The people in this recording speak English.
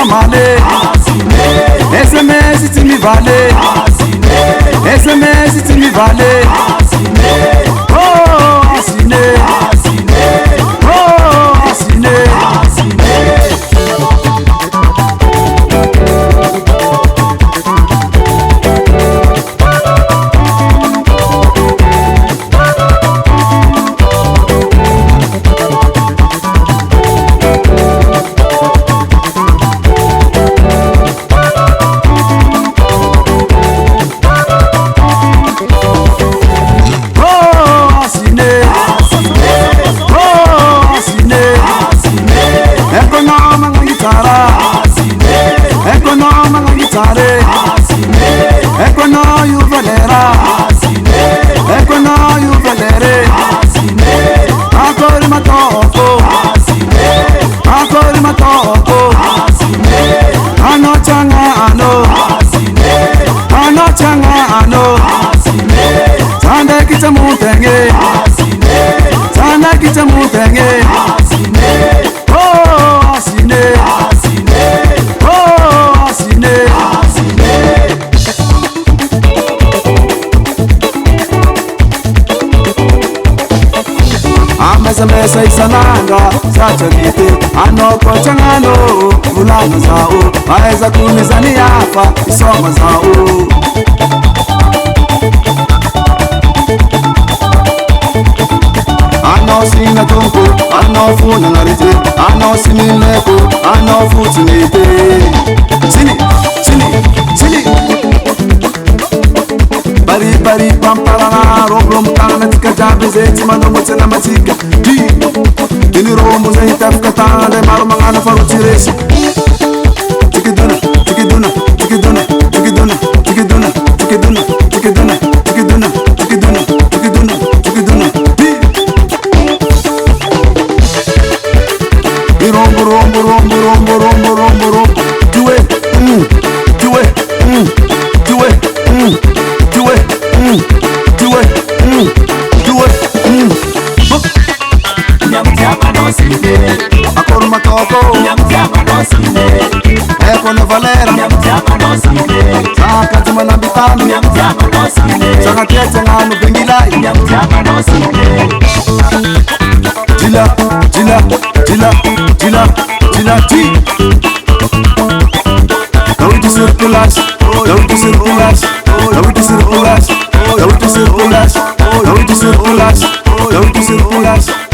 male SMS timi vale SMS timi vale oh asine oh asine ecco no io valera ecco no io valere ancora ma tocco ano changa ano tanda kita mutenge oh asine oh asine mesa isananga sachanite anoko changano vulana zao waeza kumizani yafa isoma zao ano singa tunku ano funa ngarite ano sinileko ano futinite sini bari pampalana robrom tana tika jabe zeti mano mutena matika ini rombo zeta fukata de maro mangana farutiresi tikiduna rombo do it ancora ma tocco ecco ne valera saka tima nambitano saka tiete ngano bengilai jila ti Dawidi circulas